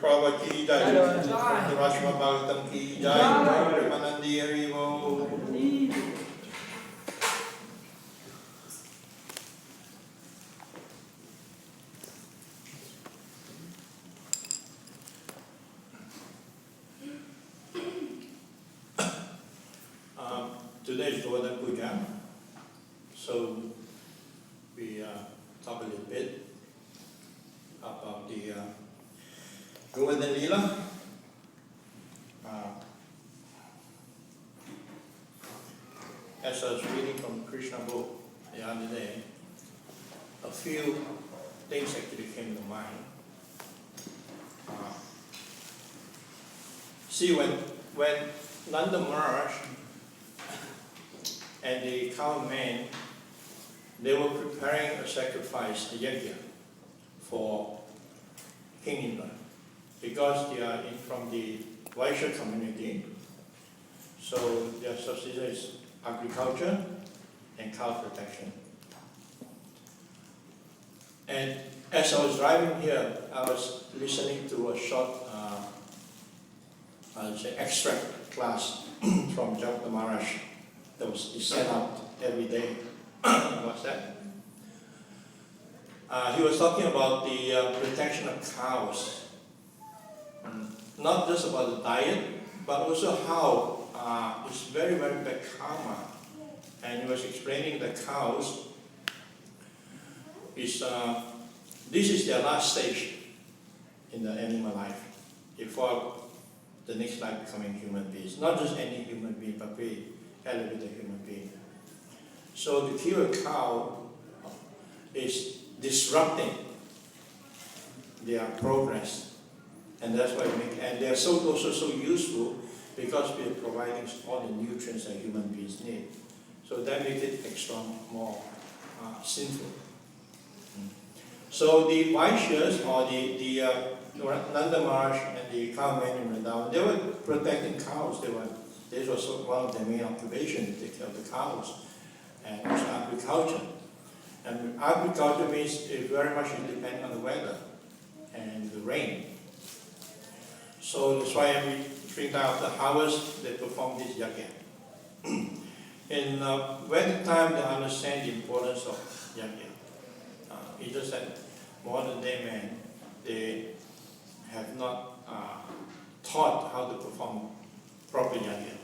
Prabhupada ki jai, Śrīmad Bhāgavatam ki jai, Premanandi Haribo. Today is Govardhan Puja, so we talk a little bit about the Govardhan Lila. As I was reading from Krishna book the other day, a few things actually came to mind. See, when Nanda Maharaj and the cowmen, they were preparing a sacrifice, a yajna, for King Indra, because they are from the Vaishya community, so their subsistence is agriculture and cow protection. And as I was driving here, I was listening to a short extract class from Dr. Maharaj that was sent out every day. What's that? He was talking about the protection of cows. Not just about the diet, but also how it's very, very bad karma. And he was explaining that cows is this is their last stage. in the animal life before the next life becoming human beings. Not just any human being, but very elevated human being. So to kill a cow is disrupting their progress, and that's why and they are also so useful because we are providing all the nutrients that human beings need. So that makes it extra more sinful. So the Vaishyas, or the Nanda Maharaj and the cowmen in Vrindavan, they were protecting cows. This was one of their main occupations, to take care of the cows, and also agriculture. And agriculture means it very much depending on the weather and the rain. So that's why every 3 times after harvest, they perform this yajna. In Vedic time, they understand the importance of yajna. It's just that modern day men, they have not taught how to perform proper yajna.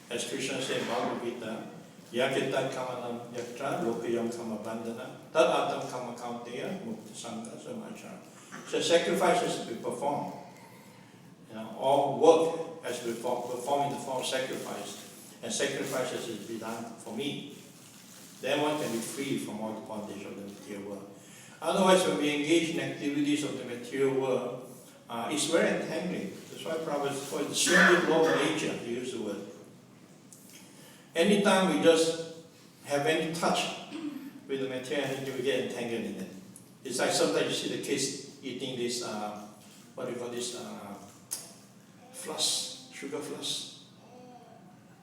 As Krishna said in Bhagavad-Gita, Yakita kamanam yatra lokayam kamabandana tad atam kamakaunteya mukta sangha samachara. So sacrifice has to be performed. All work has to be performed in the form of sacrifice, and sacrifice has to be done for me. Then one can be free from all the bondage of the material world. Otherwise, when we engage in activities of the material world, it's very entangling. That's why Prabhupada called it the swinging law of nature, to use the word. Anytime we just have any touch with the material energy, we get entangled in it. It's like sometimes you see the kids eating this, what do you call this, floss, sugar floss.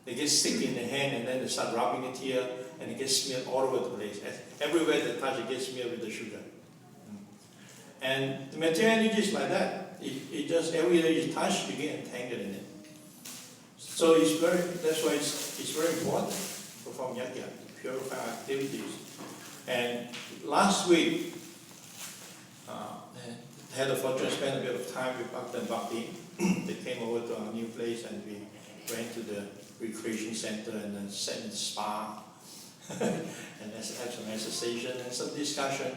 They get stick in the hand and then they start rubbing it here and it gets smeared all over the place. Everywhere they touch, it gets smeared with the sugar. And the material energy is like that. It just, everywhere you touch, you get entangled in it. So that's why it's very important to perform yajna, to purify activities. And last week, I had the fortune to spend a bit of time with Bhakti and Bhakti. They came over to our new place and we went to the recreation center and then sat in the spa and had some exercise and some discussion.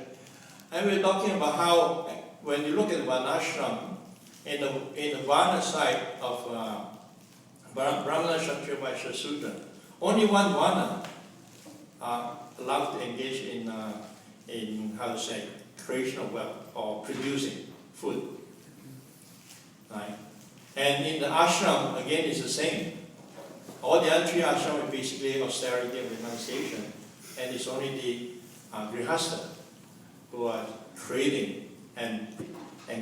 And we were talking about how when you look at Varnashram, in the Varna side of Brahmana, Kshatriya, Vaishya, Sudra, only one Varna are allowed to engage in how to say, creation of wealth or producing food. Right? And in the ashram, again, it's the same. All the other 3 ashrams are basically austerity and renunciation, and it's only the grihastha who are creating and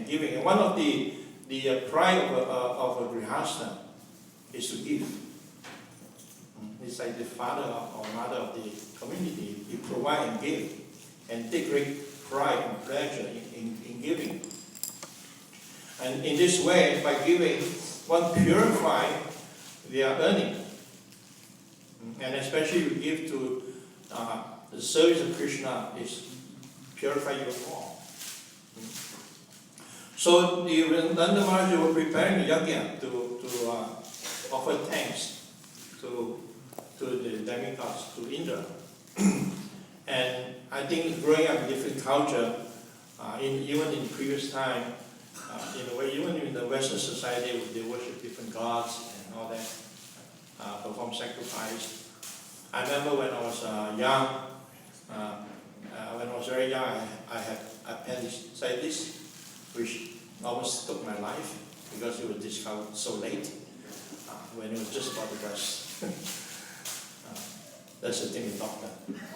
giving. And one of the pride of a grihastha is to give. It's like the father or mother of the community. You provide and give, and take great pride and pleasure in giving. And in this way, by giving, one purifies their earning. And especially you give to the service of Krishna is purify your more. So the Nanda Maharaj were preparing the yajna to offer thanks to the demigods, to Indra. And I think growing up in different culture, even in previous time, in a way, even in the Western society, they worship different gods and all that, perform sacrifice. I remember when I was young, when I was very young, I had appendicitis, which almost took my life because it was discovered so late, when it was just about to burst. That's the thing with doctor.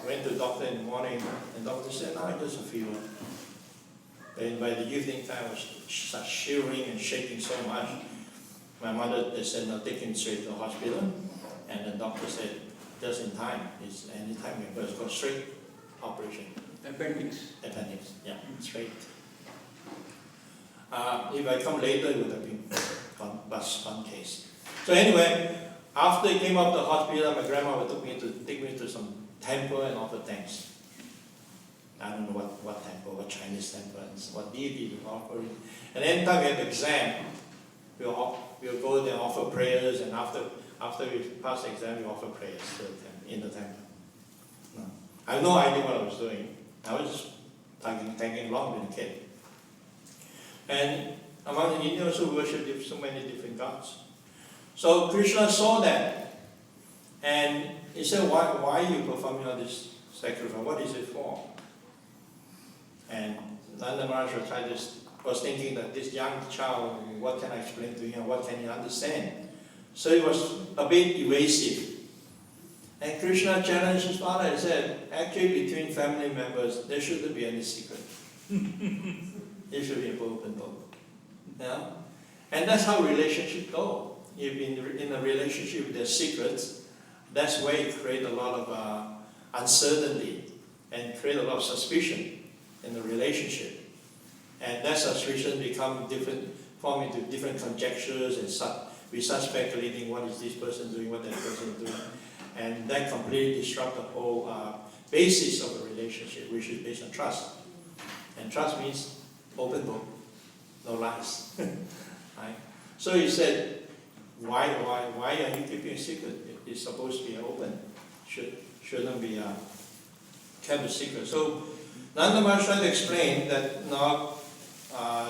I went to the doctor in the morning, and the doctor said, no, it's just a fever. And by the evening time, I was shivering and shaking so much. My mother, they said, no, take him straight to the hospital. And the doctor said, just in time, it's any time we burst, go straight operation. Appendix. Appendix, yeah, straight. If I come later, it would have been one case. So anyway, after I came out of the hospital, my grandma would take me to some temple and offer thanks. I don't know what temple, what Chinese temple, and what deity we offer. And anytime we have exam, we'll go there and offer prayers, and after we pass the exam, we offer prayers in the temple. No. I have no idea what I was doing. I was just tagging along with the kid. And among the Indians who worship so many different gods. So Krishna saw that, and he said, why are you performing all this sacrifice? What is it for? And Nanda Maharaj was thinking that this young child, what can I explain to him? What can he understand? So he was a bit evasive. And Krishna challenged his father and said, actually between family members, there shouldn't be any secret. It should be an open book. Yeah? And that's how relationships go. If in a relationship there's secrets, that's where it creates a lot of uncertainty and create a lot of suspicion in the relationship. And that suspicion form into different conjectures, and we start speculating what is this person doing, what that person is doing. And that completely disrupts the whole basis of a relationship, which is based on trust. And trust means open book, no lies. Right? So he said, why are you keeping a secret? It's supposed to be open. Shouldn't be kept a secret. So Nanda Maharaj tried to explain that now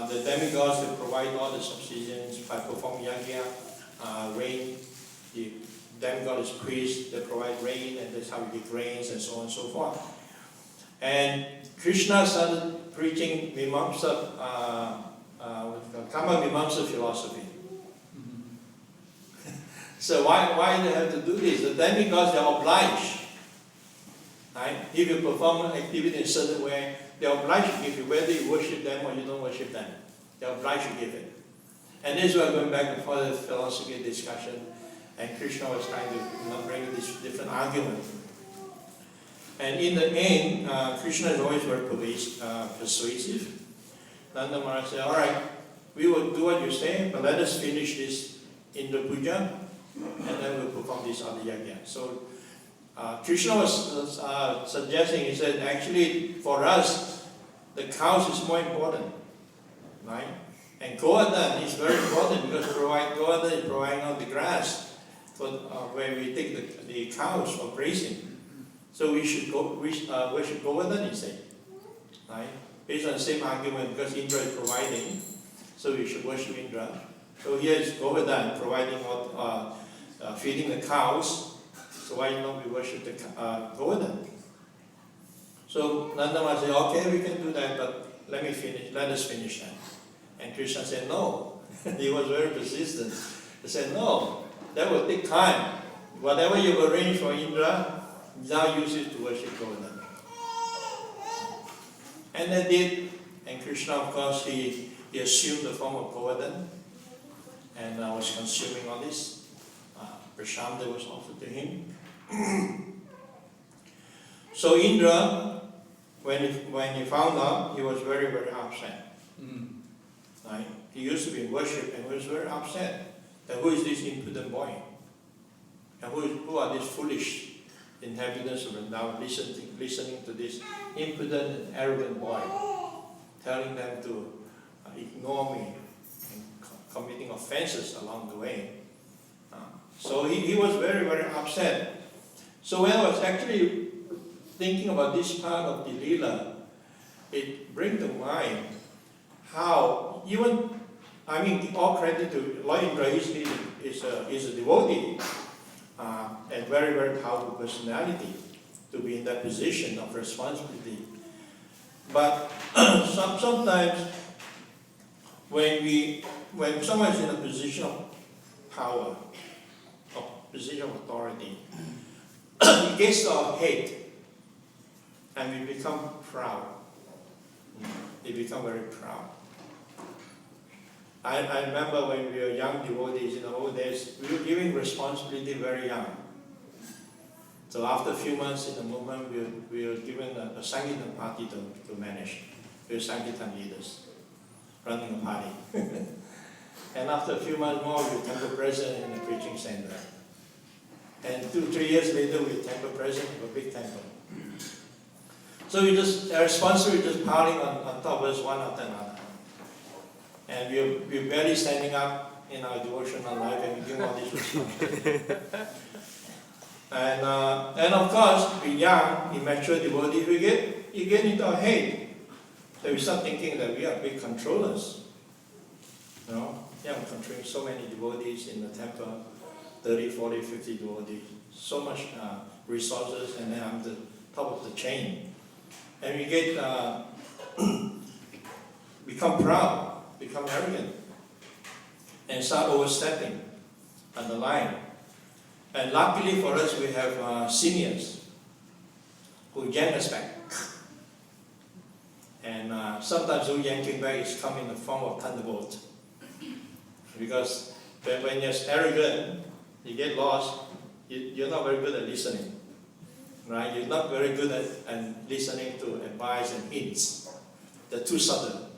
the demigods will provide all the subsistence by performing yajna, rain. The demigod is priest, they provide rain, and that's how we get rains, and so on and so forth. And Krishna started preaching Vimamsa, Kama Vimamsa philosophy. So why they have to do this? The demigods, they are obliged. Right? If you perform an activity in a certain way, they are obliged to give you, whether you worship them or you don't worship them. They are obliged to give it. And this is why going back to further philosophy discussion, and Krishna was trying to bring this different argument. And in the end, Krishna is always very persuasive. Nanda Maharaj said, all right, we will do what you say, but let us finish this Indra Puja, and then we'll perform this other yajna. So Krishna was suggesting, he said, actually for us, the cows is more important, right? And Govardhan is very important because Govardhan is providing out the grass for where we take the cows for grazing. So we should worship Govardhan instead, right? Based on the same argument, because Indra is providing, so we should worship Indra. So here is Govardhan providing out, feeding the cows. So why not we worship the Govardhan? So Nanda Maharaj said, okay, we can do that, but let us finish that. And Krishna said, no. He was very persistent. He said, no, that will take time. Whatever you've arranged for Indra, now use it to worship Govardhan. And they did. And Krishna, of course, he assumed the form of Govardhan and was consuming all this. Prasham that was offered to him. So Indra, when he found out, he was very, very upset. Right? He used to be in worship and was very upset that who is this impudent boy? And who are these foolish inhabitants of Vrindavan listening to this impudent and arrogant boy, telling them to ignore me and committing offenses along the way. So he was very, very upset. So when I was actually thinking about this part of the Lila, it brings to mind how all credit to Lord Indra is a devotee and very, very powerful personality to be in that position of responsibility. But sometimes when someone is in a position of power, of position of authority, it gets our hate, and we become proud. They become very proud. I remember when we were young devotees in the old days, we were given responsibility very young. So after a few months in the movement, we were given a Sankirtan party to manage. We were Sankirtan leaders, running a party. And after a few months more, we were temple president in the preaching center. And 2-3 years later, we were temple president of a big temple. So our responsibility just piling on top of us one after another. And we're barely standing up in our devotional life, and we give all this responsibility. And of course, we're young, immature devotees, you get into our head. So we start thinking that we are big controllers. young country, so many devotees in the temple, 30, 40, 50 devotees, so much resources, and then I'm the top of the chain. And we get, become proud, become arrogant, and start overstepping on the line. And luckily for us, we have seniors who yank us back. And sometimes those yanking back is come in the form of thunderbolt. Because when you're arrogant, you get lost, you're not very good at listening. Right? You're not very good at listening to advice and hints. They're too subtle.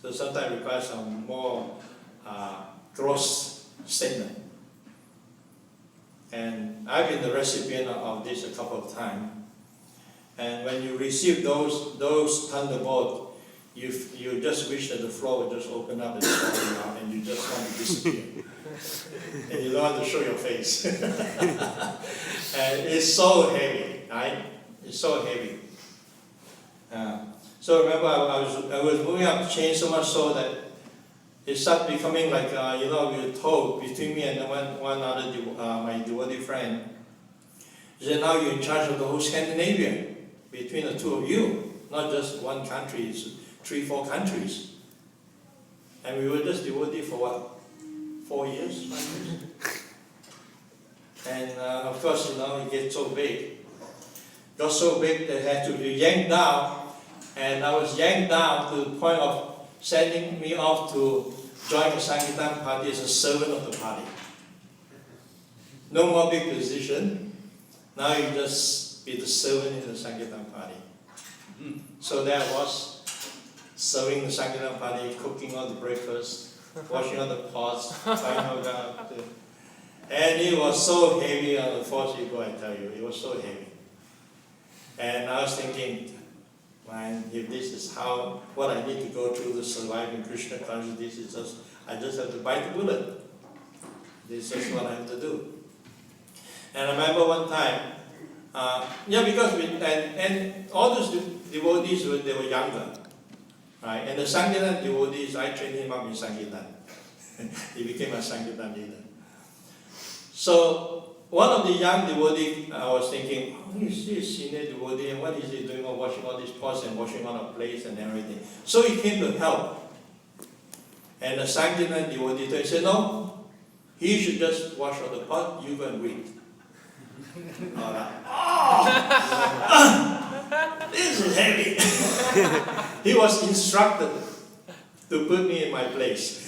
So sometimes it requires some more gross statement. And I've been the recipient of this a couple of times. And when you receive those thunderbolts, you just wish that the floor would just open up and fall you out, and you just want to disappear. And you don't want to show your face. And it's so heavy, right? It's so heavy. So remember, I was moving up the chain so much so that it started becoming like, we were told between me and one other my devotee friend, he said, now you're in charge of the whole Scandinavia, between the two of you, not just one country, it's 3, 4 countries. And we were just devotee for what, 4 years, 5 years? And of course, it gets so big. Got so big that it had to be yanked down, and I was yanked down to the point of sending me off to join the Sankirtan party as a servant of the party. No more big position. Now you just be the servant in the Sankirtan party. So there I was, serving the Sankirtan party, cooking all the breakfast, washing all the pots, and it was so heavy on the fourth people, I tell you, it was so heavy. And I was thinking, man, if this is what I need to go through to survive in Krishna consciousness, I just have to bite the bullet. This is what I have to do. And I remember one time, because and all those devotees, they were younger, right? And the Sankirtan devotees, I trained him up in Sankirtan. He became a Sankirtan leader. So one of the young devotees, I was thinking, who is this senior devotee, and what is he doing, washing all these pots and washing all the plates and everything? So he came to help. And the Sankirtan devotee told him, said, no, he should just wash all the pot, you go and wait. All right. This is heavy. He was instructed to put me in my place.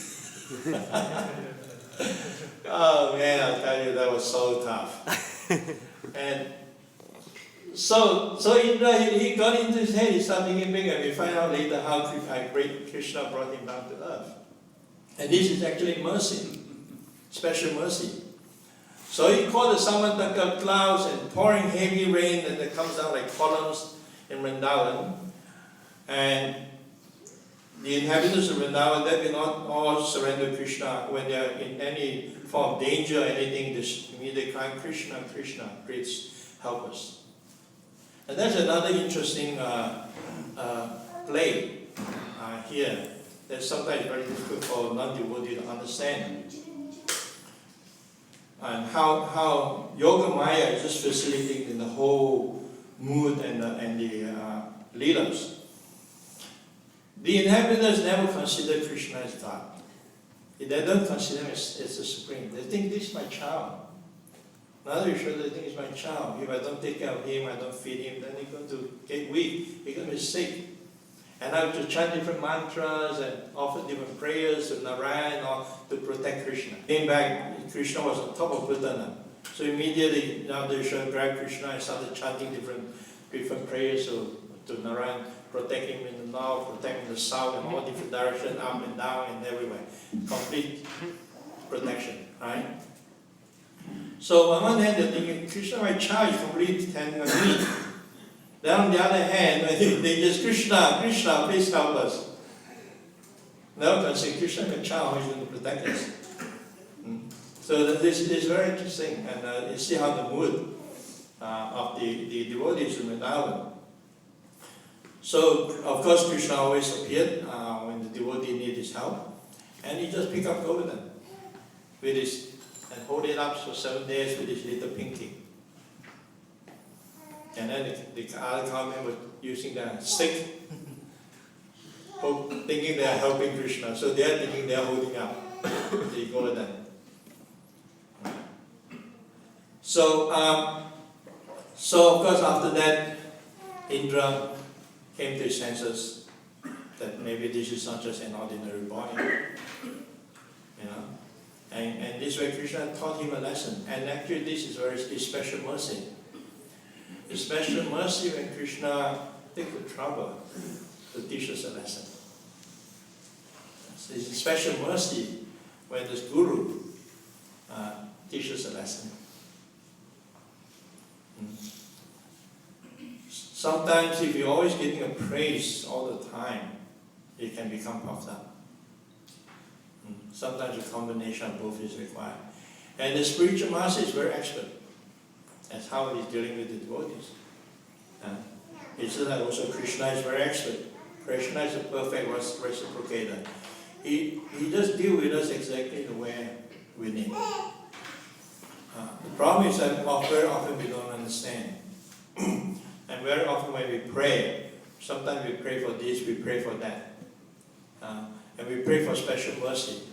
Oh man, I'll tell you, that was so tough. And so he got into his head, he started thinking big, and we find out later how great Krishna brought him down to earth. And this is actually mercy, special mercy. So he called the Samantaka clouds and pouring heavy rain that comes down like columns in Vrindavan. And the inhabitants of Vrindavan, they will not all surrender to Krishna. When they are in any form of danger or anything, they immediately cry, Krishna, Krishna, please help us. And that's another interesting play here that's sometimes very difficult for non-devotee to understand. And how Yoga Maya is just facilitating the whole mood and the Lilas. The inhabitants never consider Krishna as God. They don't consider him as the supreme. They think this is my child. Now they think it's my child. If I don't take care of him, I don't feed him, then he's going to get weak, he's going to be sick. And I have to chant different mantras and offer different prayers to Narayan or to protect Krishna. Came back, Krishna was on top of Bhutana. So immediately, now they should grab Krishna and started chanting different prayers to Narayan, protect him in the north, protect him in the south, in all different directions, up and down and everywhere. Complete protection, right? So on one hand, they're thinking, Krishna, my child, is complete tending on me. Then on the other hand, they just, Krishna, Krishna, please help us. Now can say, Krishna, my child, who is going to protect us. So this is very interesting, and you see how the mood of the devotees in Vrindavan. So, of course, Krishna always appeared when the devotee needed his help. And he just picked up Govardhan with his, and hold it up for 7 days with his little pinky. And then the other cowmen were using their stick, thinking they are helping Krishna. So they are thinking they are holding up the Govardhan. So of course after that, Indra came to his senses that maybe this is not just an ordinary body, you know. And this way Krishna taught him a lesson. And actually this is very special mercy. It's special mercy when Krishna takes the trouble to teach us a lesson. It's a special mercy when this Guru teaches a lesson. Sometimes if you're always getting a praise all the time, you can become puffed up. Sometimes a combination of both is required. And the spiritual master is very expert. That's how he's dealing with the devotees. He says that also Krishna is very expert. Krishna is a perfect reciprocator. He just deals with us exactly the way we need. The problem is that very often we don't understand. And very often when we pray, sometimes we pray for this, we pray for that. And we pray for special mercy.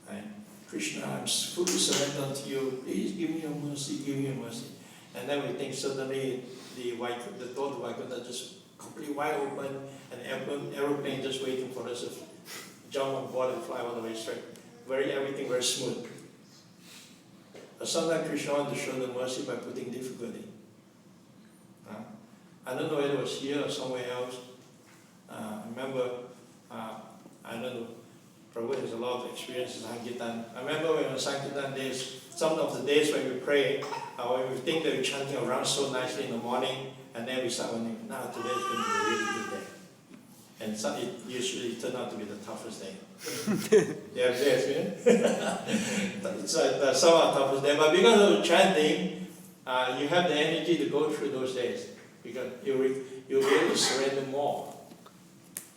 Right? Krishna, I'm fully surrendered to you. Please give me your mercy, give me your mercy. And then we think suddenly the door to Vaikuntha just completely wide open, and aeroplane just waiting for us to jump on board and fly all the way straight. Everything very smooth. But sometimes Krishna wants to show the mercy by putting difficulty. I don't know whether it was here or somewhere else. I remember, I don't know, Prabhupada has a lot of experience in Sankirtan. I remember when on Sankirtan days, some of the days when we pray, when we think that we're chanting around so nicely in the morning, and then we start wondering, today is going to be a really good day. And it usually turned out to be the toughest day. Yeah, it's some are toughest day, but because of the chanting, you have the energy to go through those days, because you'll be able to surrender more.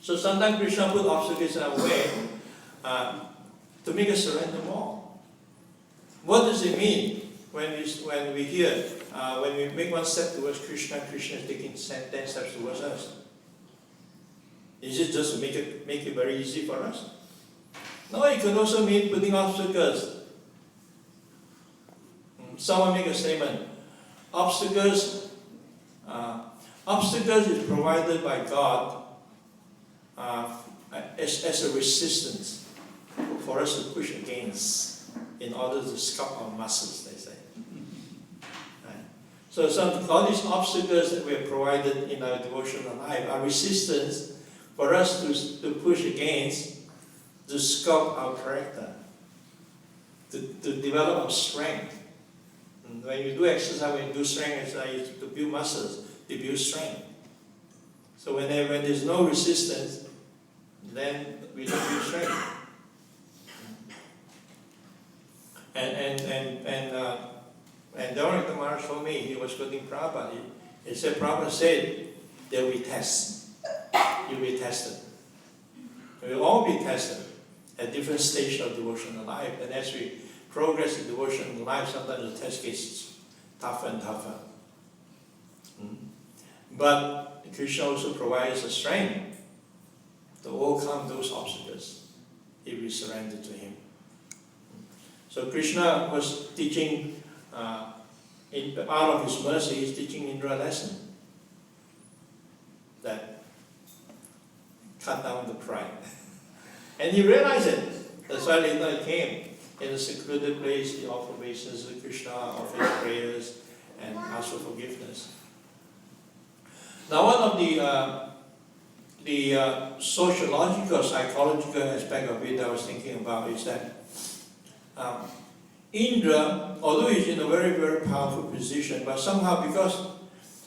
So sometimes Krishna put obstacles in our way to make us surrender more. What does it mean when we hear, when we make one step towards Krishna, Krishna is taking 10 steps towards us? Is it just to make it very easy for us? No, it could also mean putting obstacles. Someone make a statement. Obstacles is provided by God as a resistance for us to push against in order to sculpt our muscles, they say. Right? So all these obstacles that we are provided in our devotional life are resistance for us to push against, to sculpt our character, to develop our strength. And when you do exercise, when you do strength exercise, to build muscles, to build strength. So when there's no resistance, then we don't build strength. And Dharma Maharaj told me, he was quoting Prabhupada. He said, Prabhupada said, there will be tests. You'll be tested. We'll all be tested at different stages of devotional life. And as we progress in devotional life, sometimes the test gets tougher and tougher. But Krishna also provides the strength to overcome those obstacles if we surrender to him. So Krishna was teaching, in out of his mercy, he's teaching Indra a lesson. That cut down the pride. And he realized it. That's why later he came in a secluded place, he offered obeisance to Krishna, offered prayers, and asked for forgiveness. Now one of the sociological, psychological aspect of it I was thinking about is that Indra, although he's in a very, very powerful position, but somehow because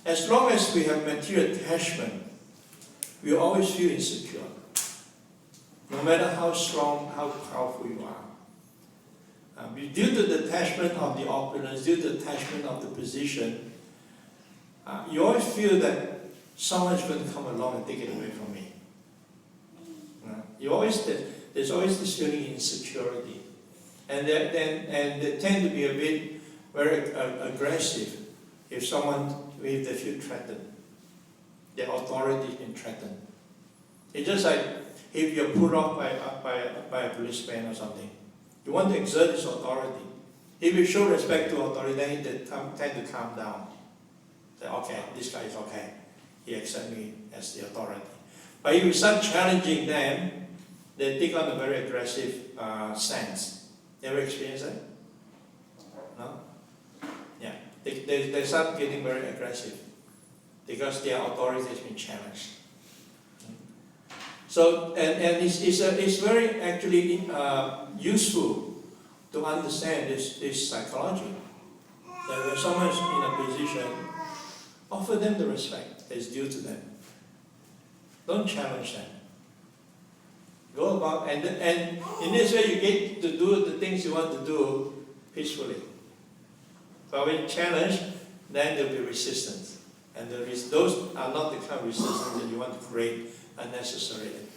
as long as we have material attachment, we always feel insecure. No matter how strong, how powerful you are. Due to the attachment of the opulence, due to the attachment of the position, you always feel that someone's going to come along and take it away from me. You always there's always this feeling of insecurity. And they tend to be a bit very aggressive if they feel threatened. Their authority has been threatened. It's just like if you're pulled off by a policeman or something. You want to exert his authority. If you show respect to authority, then they tend to calm down. Say, okay, this guy is okay. He accepts me as the authority. But if you start challenging them, they take on a very aggressive stance. Ever experienced that? No? Yeah. They start getting very aggressive because their authority has been challenged. So, and it's very actually useful to understand this psychology. That when someone is in a position, offer them the respect that is due to them. Don't challenge them. Go about, and in this way you get to do the things you want to do peacefully. But when challenged, then there will be resistance. And those are not the kind of resistance that you want to create unnecessarily.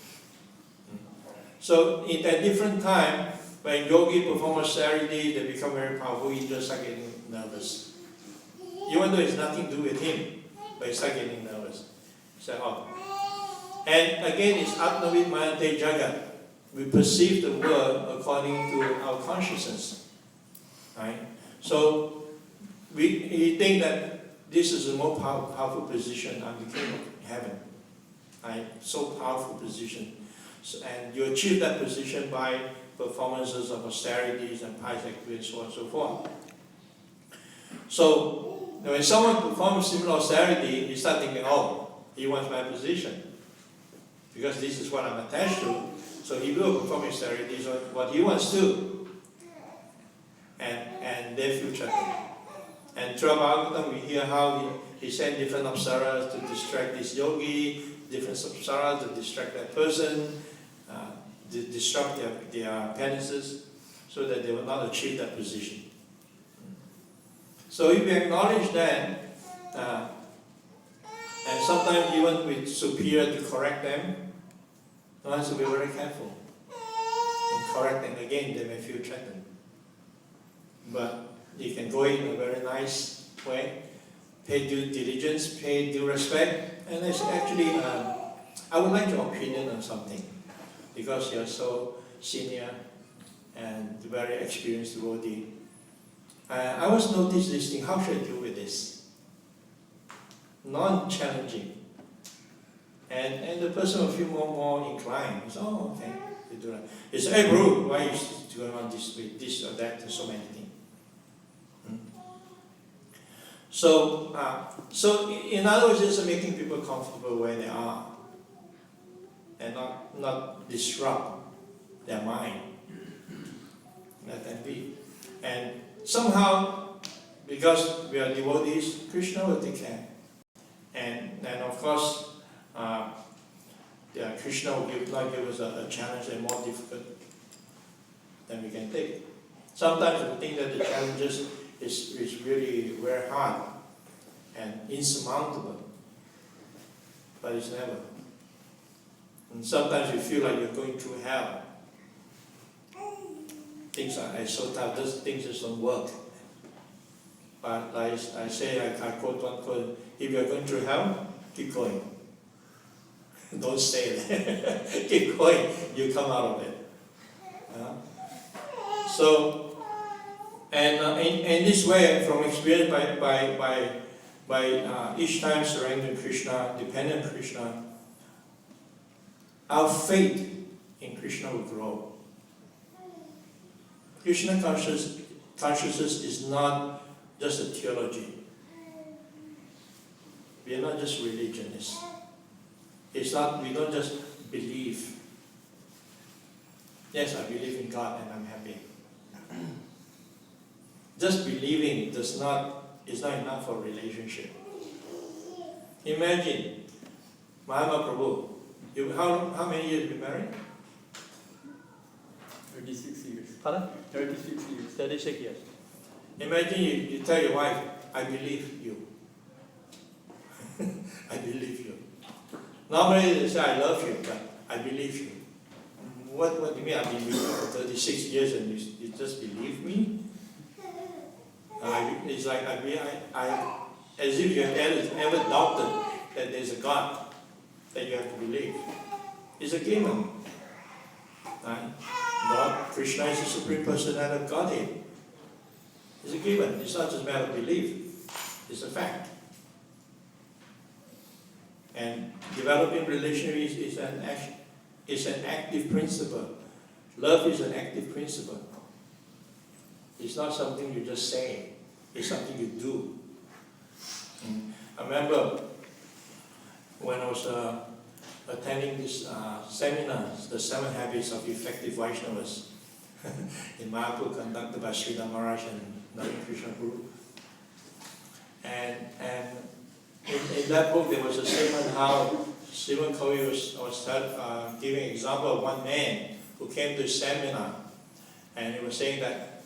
So at different time, when yogi perform austerity, they become very powerful, you just start getting nervous. Even though it's nothing to do with him, but you start getting nervous. So, oh. And again, it's Atmavid Mayante Jagat. We perceive the world according to our consciousness. Right? So we think that this is a more powerful position. I'm the king of heaven. Right? So powerful position. So, and you achieve that position by performances of austerities and pious activities, so on and so forth. So when someone performs similar austerity, you start thinking, oh, he wants my position. Because this is what I'm attached to. So he will perform austerities on what he wants to. And they feel threatened. And through Bhagavatam, we hear how he sent different apsaras to distract this yogi, different apsaras to distract that person, disrupt their penances, so that they will not achieve that position. So if we acknowledge that, and sometimes even with superior to correct them, one has to be very careful in correcting. Again, they may feel threatened. But you can go in a very nice way, pay due diligence, pay due respect, and it's actually, I would like your opinion on something, because you're so senior and very experienced devotee. I always notice this thing, how should I deal with this? Non-challenging. And the person will feel more inclined. He says, oh, okay, you do that. He says, hey bro, why are you going on this way, this or that, and so many things. So in other words, it's making people comfortable where they are and not disrupt their mind. Let them be. And somehow, because we are devotees, Krishna will take care. And of course, Krishna will not give us a challenge that's more difficult than we can take. Sometimes we think that the challenges is really very hard and insurmountable, but it's never. And sometimes you feel like you're going through hell. Things are so tough, those things just don't work. But like I say, I quote one quote, if you're going through hell, keep going. Don't stay there. Keep going, you come out of it. So, and in this way, from experience, by each time surrendering Krishna, dependent on Krishna, our faith in Krishna will grow. Krishna consciousness is not just a theology. We are not just religionists. It's not, we don't just believe. Yes, I believe in God and I'm happy. Just believing is not enough for a relationship. Imagine, Mahaprabhu, how many years have you been married? 36 years. Pardon? 36 years. 36 years. Imagine you tell your wife, I believe you. I believe you. Normally they say, I love you, but I believe you. what do you mean? I've been with you for 36 years and you just believe me? It's like as if you have ever doubted that there's a God that you have to believe. It's a given. Right? God, Krishna is the Supreme Personality of Godhead. It's a given. It's not just a matter of belief. It's a fact. And developing relationship is an active principle. Love is an active principle. It's not something you just say. It's something you do. I remember when I was attending this seminar, the 7 Habits of Effective Vaishnavas, in Mayapur, conducted by Sridhar Maharaj and Navin Krishna Guru. And in that book there was a statement how Sriman Kavi was giving an example of one man who came to a seminar, and he was saying that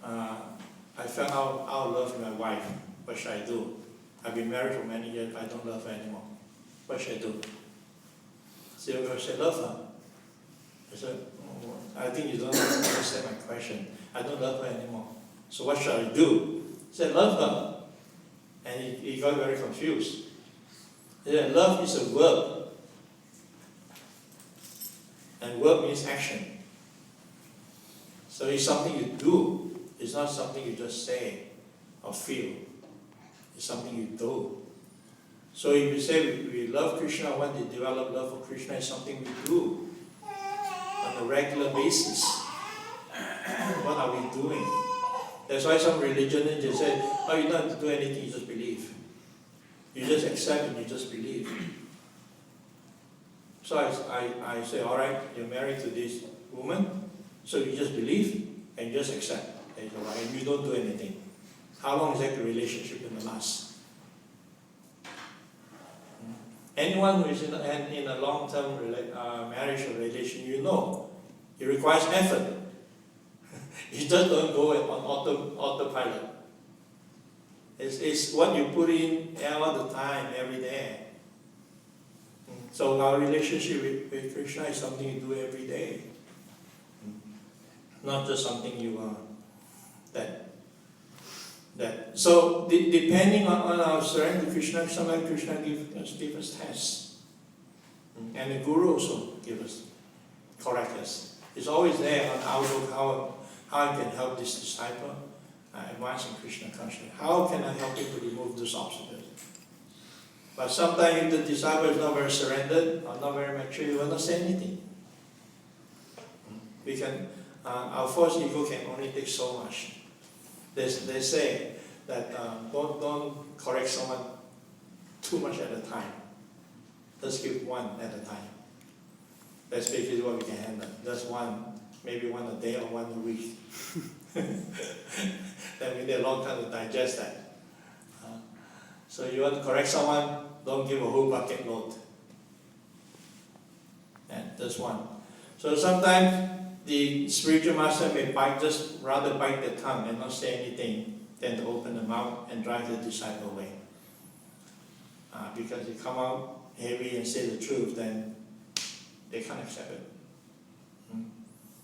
I fell out of love with my wife. What should I do? I've been married for many years, I don't love her anymore. What should I do? Sriman Kavi said, love her. I said, oh, I think you don't understand my question. I don't love her anymore. So what should I do? He said, love her. And he got very confused. He said, love is a verb. And verb means action. So it's something you do. It's not something you just say or feel. It's something you do. So if you say we love Krishna, when they develop love for Krishna, it's something we do on a regular basis. What are we doing? That's why some religions just say, oh, you don't have to do anything, you just believe. You just accept and you just believe. So I say, all right, you're married to this woman, so you just believe and you just accept. And you don't do anything. How long is that the relationship going to last? Anyone who is in a long-term marriage or relation, you know, it requires effort. You just don't go on autopilot. It's what you put in all the time, every day. So our relationship with Krishna is something you do every day. Not just something you So depending on our surrender to Krishna, sometimes Krishna give us tests. And the Guru also give us, correct us. It's always there on outlook how I can help this disciple advancing Krishna consciousness. How can I help him to remove those obstacles? But sometimes if the disciple is not very surrendered or not very mature, he will not say anything. Our false ego can only take so much. They say that don't correct someone too much at a time. Just give one at a time. That's basically what we can handle. Just one, maybe one a day or one a week. Then we need a long time to digest that. So you want to correct someone, don't give a whole bucket load. And just one. So sometimes the spiritual master may rather bite the tongue and not say anything than to open the mouth and drive the disciple away. Because they come out heavy and say the truth, then they can't accept it.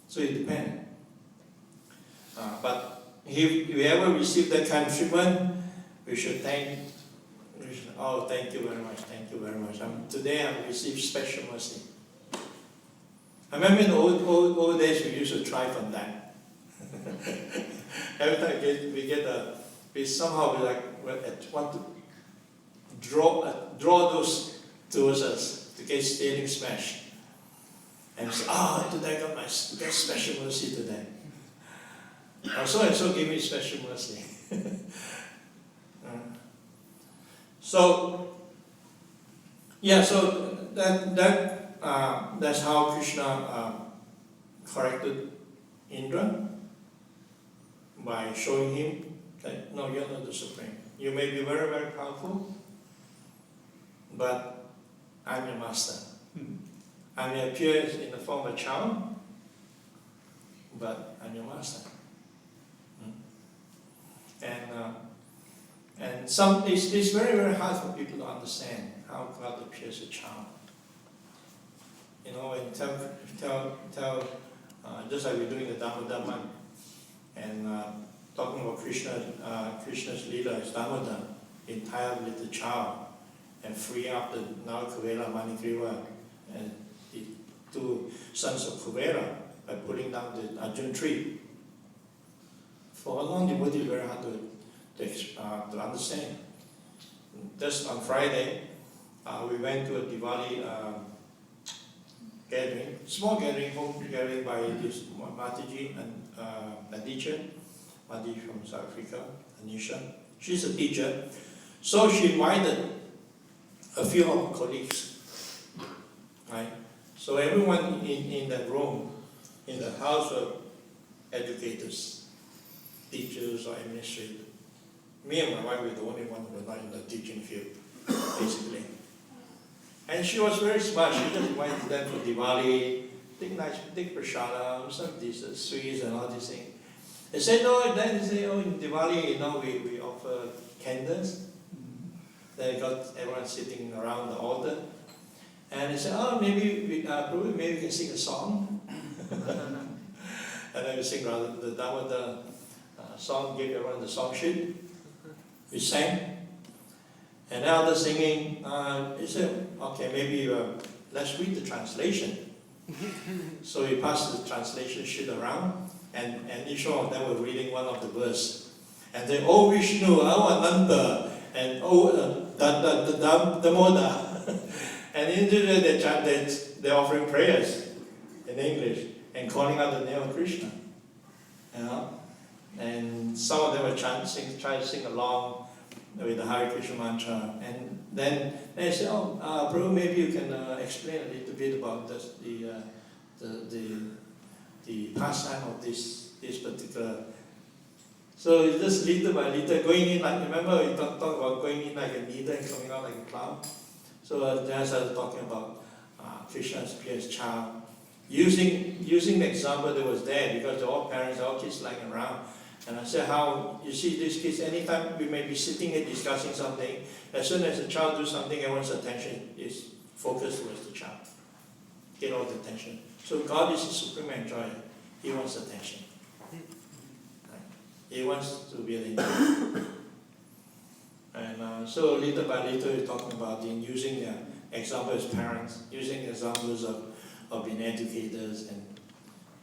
So it depends. But if we ever receive that kind of treatment, we should thank Krishna. Oh, thank you very much, thank you very much. Today I received special mercy. I remember in the old days we used to try from that. Every time we somehow want to draw those towards us to get stealing smash. And say, today I got special mercy today. So and so gave me special mercy. So that's how Krishna corrected Indra, by showing him that no, you're not the supreme. You may be very, very powerful, but I'm your master. I may appear in the form of a child, but I'm your master. And it's very, very hard for people to understand how God appears as a child. you know, and tell just like we're doing the Dhamma and talking about Krishna's Lila is Dhamma, entire little child, and free up the now Kuvera, Manikriva, and the two sons of Kuvera by pulling down the Arjun tree. For a long devotee, it's very hard to understand. Just on Friday, we went to a Diwali gathering, small gathering, home gathering by this Mataji and a teacher, Mataji from South Africa, Anisha. She's a teacher. So she invited a few of her colleagues, right? So everyone in that room, in the house were educators, teachers or administrators. Me and my wife were the only one who were not in the teaching field, basically. And she was very smart. She just invited them for Diwali, take prasada, some of these sweets and all these things. They said, no, then they say, oh, in Diwali, you know, we offer candles. They got everyone sitting around the altar. And they said, oh, maybe we can sing a song. And then we sing rather the Dhamma song, give everyone the song sheet. We sang. And now the singing, he said, okay, maybe let's read the translation. So we passed the translation sheet around, and each one of them were reading one of the verse. And they, oh Vishnu, oh Ananta, and oh Damoda. And individually they're offering prayers in English and calling out the name of Krishna. You know? And some of them were trying to sing along with the Hare Krishna mantra. And then they said, oh, Prabhu, maybe you can explain a little bit about the pastime of this particular. So it's just little by little, going in like, remember we talked about going in like a needle and coming out like a cloud? So then I started talking about Krishna appeared as child, using the example that was there, because they're all parents, all kids lying around. And I said, how, you see these kids, anytime we may be sitting here discussing something, as soon as the child does something, everyone's attention is focused towards the child. Get all the attention. So God is the supreme enjoyer. He wants attention. He wants to be an enjoyer. And so little by little, we're talking about using the example as parents, using examples of being educators, and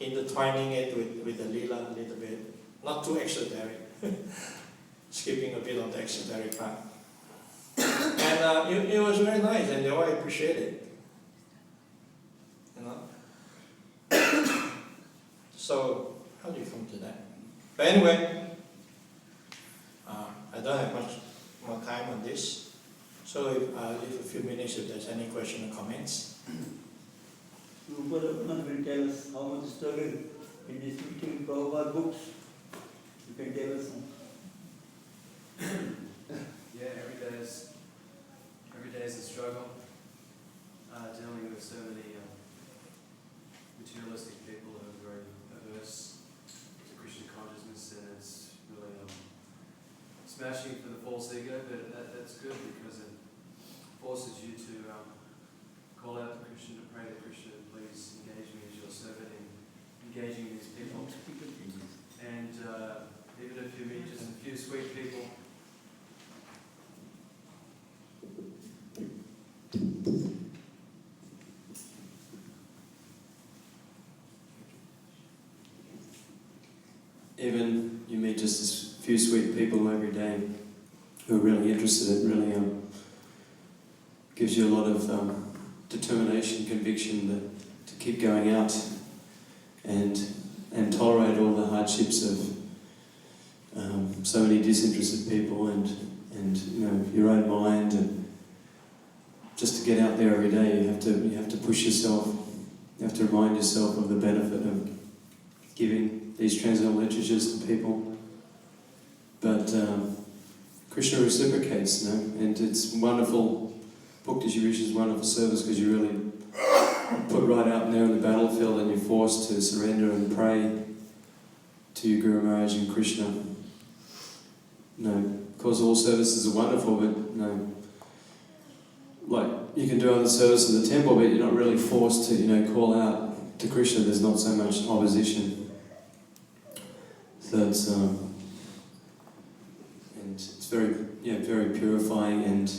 intertwining it with the Lila a little bit. Not too exoteric, skipping a bit of the exoteric part. And it was very nice, and they all appreciated it. You know? So, how do you come to that? But anyway, I don't have much more time on this. So I'll leave a few minutes if there's any question or comments. Prabhupada will tell us how much struggle in distributing Prabhupada books. You can tell us some. Yeah, every day is a struggle. Dealing with so many materialistic people who are very averse to Krishna consciousness, and it's really smashing for the false ego. But that's good, because it forces you to call out to Krishna, to pray to Krishna, please engage me as your servant in engaging these people. And even if you meet just a few sweet people, even you meet just a few sweet people every day who are really interested, it really gives you a lot of determination, conviction to keep going out and tolerate all the hardships of so many disinterested people and you know, your own mind, and just to get out there every day you have to push yourself. You have to remind yourself of the benefit of giving these transcendental literatures to people. But Krishna reciprocates, you know, and it's wonderful. Bhakti Rishi's wonderful service, because you really put right out there in the battlefield and you're forced to surrender and pray to your Guru Maharaj and Krishna. You know, of course all services are wonderful, but you know, like you can do other service in the temple, but you're not really forced to, call out to Krishna. There's not so much opposition. So it's and it's very purifying, and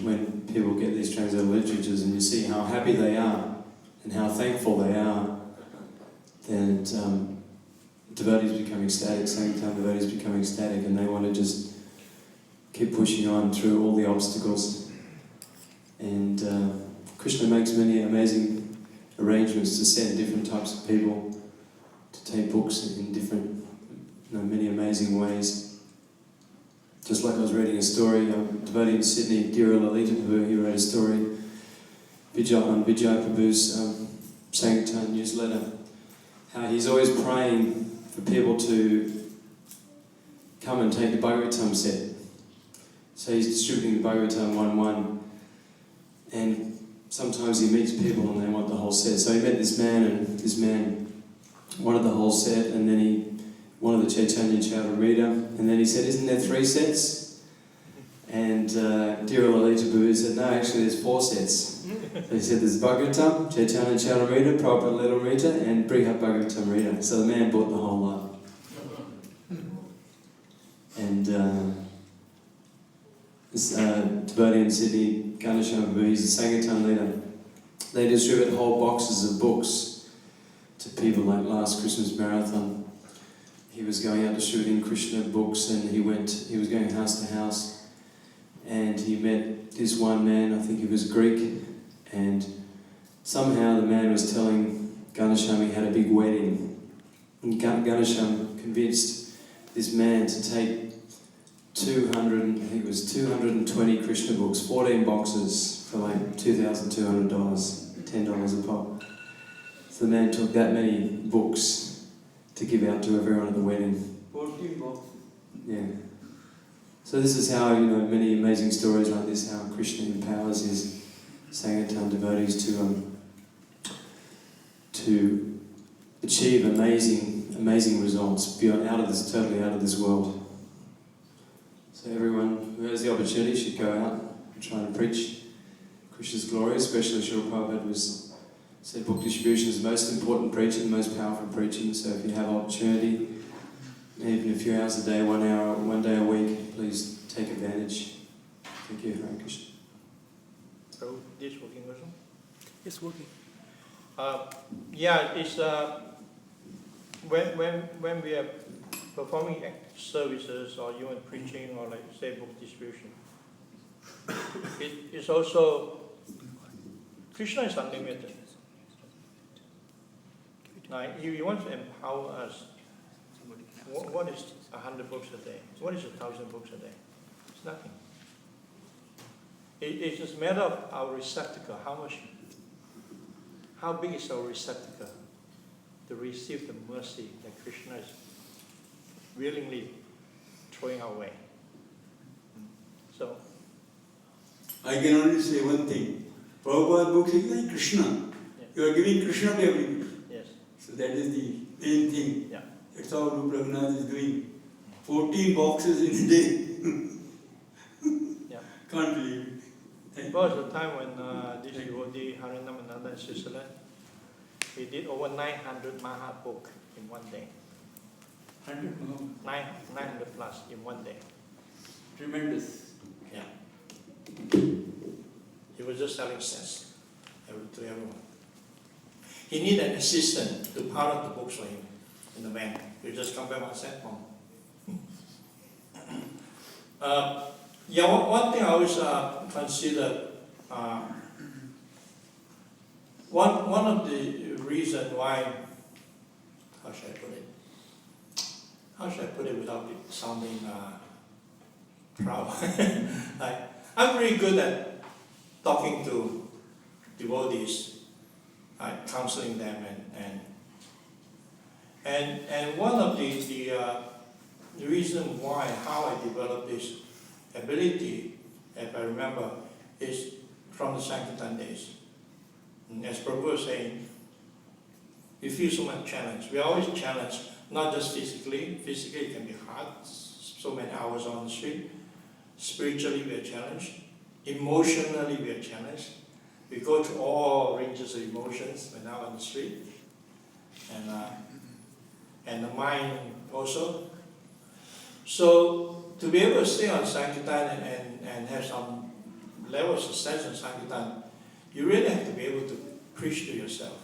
when people get these translated literatures and you see how happy they are and how thankful they are, then devotees become ecstatic, Sankirtan devotees become ecstatic, and they want to just keep pushing on through all the obstacles. And Krishna makes many amazing arrangements to send different types of people to take books in different, many amazing ways. Just like I was reading a story, a devotee in Sydney, dear Lila, he wrote a story on Vijay Prabhu's Sankirtan newsletter, how he's always praying for people to come and take the Bhagavatam set. So he's distributing the Bhagavatam 1-1, and sometimes he meets people and they want the whole set. So he met this man, and this man wanted the whole set, and then he wanted the Chaitanya Charitamrita, and then he said, "Isn't there 3 sets?" And dear Lalita Prabhu said, "No, actually there's 4 sets." So he said, "There's Bhagavatam, Chaitanya Charitamrita, Prabhupada Lilamrita, and Brihat Bhagavatamrita." So the man bought the whole lot. And this devotee in Sydney, Ganesham Prabhu, he's a Sankirtan leader. They distribute whole boxes of books to people, like last Christmas marathon. He was going out distributing Krishna books, and he was going house to house, and he met this one man, I think he was Greek, and somehow the man was telling Ganesham he had a big wedding. And Ganesham convinced this man to take 220 Krishna books, 14 boxes for like $2,200, $10 a pop. So the man took that many books to give out to everyone at the wedding. 14 boxes. Yeah. So this is how, many amazing stories like this, how Krishna empowers his Sankirtan devotees to achieve amazing results totally out of this world. So everyone who has the opportunity should go out and try to preach Krishna's glory, especially Srila Prabhupada said book distribution is the most important preaching, the most powerful preaching. So if you have opportunity, even a few hours a day, 1 hour, 1 day a week, please take advantage. Thank you, Hare Krishna. So this working also? It's working. It's when we are performing services or even preaching or like say book distribution, it's also Krishna is unlimited. Now, if you want to empower us, what is 100 books a day? What is 1,000 books a day? It's nothing. It's just a matter of our receptacle. How big is our receptacle to receive the mercy that Krishna is willingly throwing our way? So, I can only say one thing. Prabhupada books is like Krishna. Yeah. You are giving Krishna to everybody. yes. So that is the main thing. Yeah. That's how Rupa Raghunath is doing. 14 boxes in a day. Yeah. Can't believe it. There was a time when this devotee, Harinamananda in Switzerland, he did over 900 Maha book in one day. 100 900 plus in one day. Tremendous. Yeah. He was just selling sets to everyone. He needed an assistant to power up the books for him in the van. You just come back one set home. One thing I always consider, one of the reasons why, how should I put it without it sounding proud? I'm very good at talking to devotees, counseling them, and one of the reason how I developed this ability, if I remember, is from the Sankirtan days. And as Prabhupada was saying, we feel so much challenge. We are always challenged, not just physically. Physically it can be hard, so many hours on the street. Spiritually we are challenged. Emotionally, we are challenged. We go through all ranges of emotions when out on the street, and the mind also. So to be able to stay on Sankirtan and have some level of success on Sankirtan, you really have to be able to preach to yourself.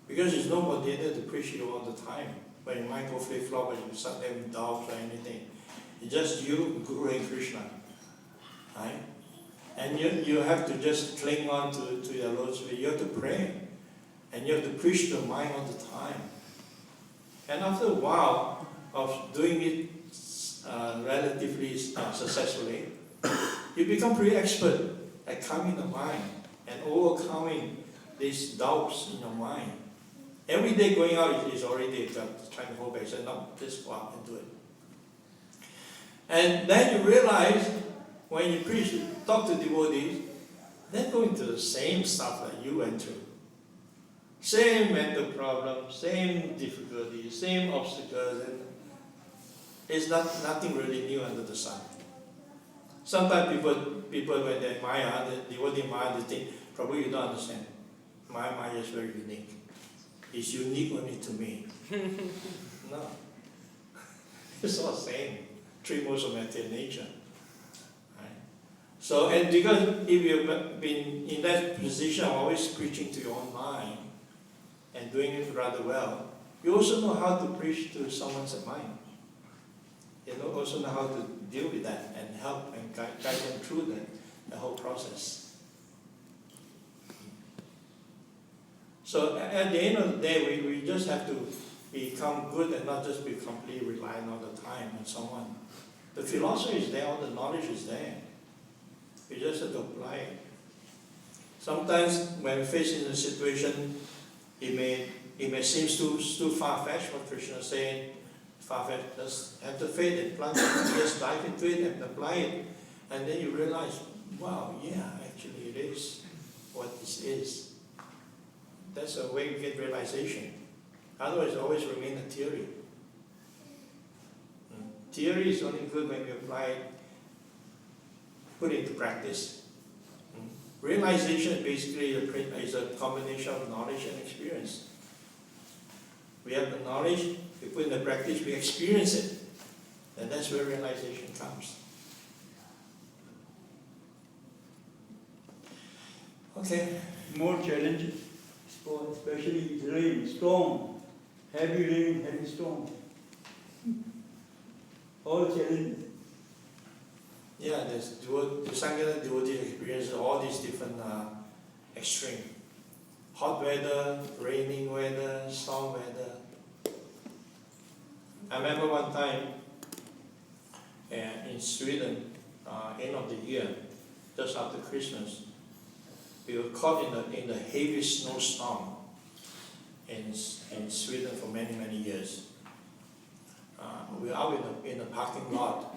Because there's nobody there to preach you all the time. When your mind go flip-flop and you start having doubts or anything. It's just you, Guru and Krishna. Right? And you have to just cling on to your Lord's way. You have to pray. And you have to preach to your mind all the time. And after a while of doing it relatively successfully, you become pretty expert at calming the mind and overcoming these doubts in your mind. Every day going out is already trying to hold back. So no, just go out and do it. And then you realize when you preach, talk to devotees, they're going through the same stuff that you went through. Same mental problems, same difficulties, same obstacles, and it's nothing really new under the sun. Sometimes people when they admire, the devotee admire, they think, Prabhu, you don't understand. My mind is very unique. It's unique only to me. No. It's all the same. Three modes of material nature. Right? So, and because if you've been in that position of always preaching to your own mind and doing it rather well, you also know how to preach to someone's mind. You also know how to deal with that and help and guide them through the whole process. So at the end of the day, we just have to become good and not just be completely reliant all the time on someone. The philosophy is there, all the knowledge is there. We just have to apply it. Sometimes when facing a situation, it may seem too far-fetched what Krishna is saying. Far-fetched, just have the faith and plunge it, just dive into it and apply it. And then you realize, wow, yeah, actually it is what this is. That's a way we get realization. Otherwise, it always remain a theory. Theory is only good when we apply it, put it into practice. Realization basically is a combination of knowledge and experience. We have the knowledge, we put in the practice, we experience it. And that's where realization comes. Okay. More challenges, especially rain, storm, heavy rain, heavy storm. All challenges. Yeah, the Sankirtan devotee experiences all these different extreme. Hot weather, raining weather, storm weather. I remember one time in Sweden, end of the year, just after Christmas, we were caught in the heavy snowstorm in Sweden for many, many years. We were out in the parking lot.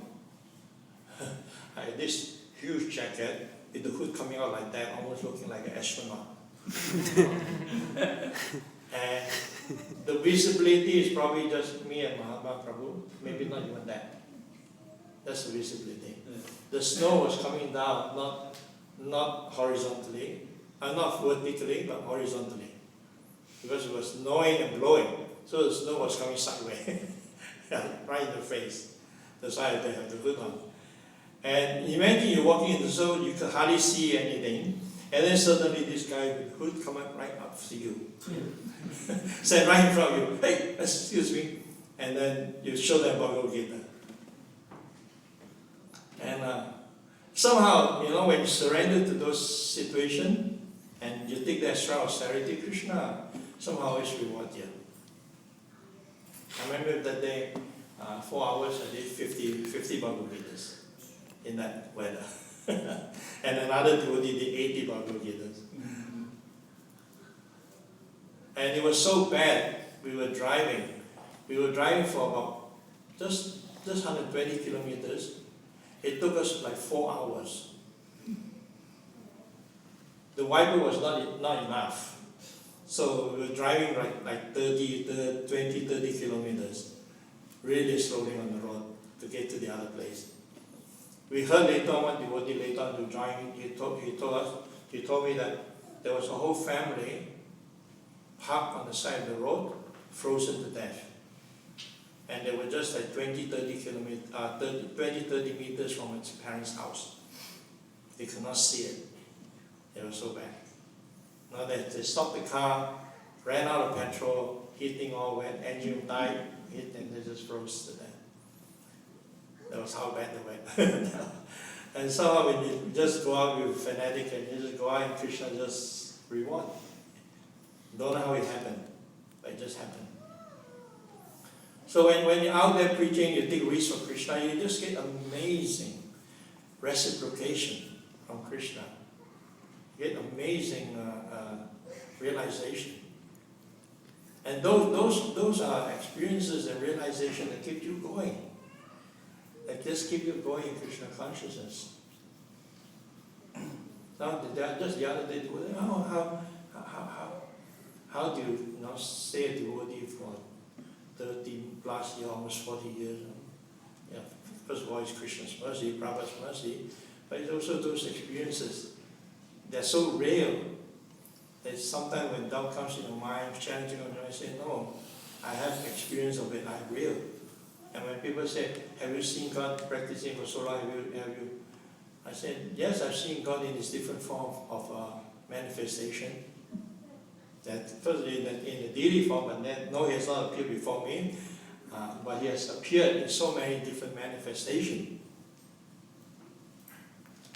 I had this huge jacket with the hood coming out like that, almost looking like an astronaut. And the visibility is probably just me and Mahatma Prabhu, maybe not even that. That's the visibility. The snow was coming down, not horizontally, not vertically, but horizontally. Because it was snowing and blowing, so the snow was coming sideways, right in the face. That's why they have the hood on. And imagine you're walking in the snow, you can hardly see anything, and then suddenly this guy with the hood come right up to you. Stand right in front of you, hey, excuse me, and then you show them Bhagavad-Gita. And somehow, when you surrender to those situations, and you take the extra austerity, Krishna somehow always reward you. I remember that day, 4 hours, I did 50 Bhagavad-Gitas in that weather. And another devotee did 80 Bhagavad-Gitas. And it was so bad, we were driving for about just 120 kilometers. It took us like 4 hours. The wiper was not enough. So we were driving like 20, 30 kilometers, really slowly on the road to get to the other place. We heard later on, one devotee later on to join, he told me that there was a whole family parked on the side of the road, frozen to death. And they were just like 20, 30 meters from its parents' house. They could not see it. It was so bad. Now they stopped the car, ran out of petrol, heating all went, engine died, and they just froze to death. That was how bad they went. And somehow when you just go out with fanatic and you just go out and Krishna just reward. Don't know how it happened, but it just happened. So when you're out there preaching, you take risks for Krishna, you just get amazing reciprocation from Krishna. You get amazing realization. And those are experiences and realization that keep you going. That just keep you going in Krishna consciousness. Now, just the other day, how do you stay a devotee for 30 plus years, almost 40 years? Yeah, first of all, it's Krishna's mercy, Prabhupada's mercy, but it's also those experiences. They're so real that sometimes when doubt comes in your mind, challenging you, I say, no, I have experience of it, I'm real. And when people say, have you seen God practicing for so long? Have you? I said, yes, I've seen God in His different form of manifestation. That firstly, in the daily form, but then, no, He has not appeared before me, but He has appeared in so many different manifestations,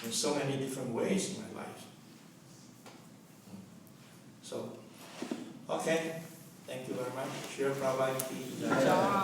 in so many different ways in my life. So, okay, thank you very much. Shri Prabhupada ki jai.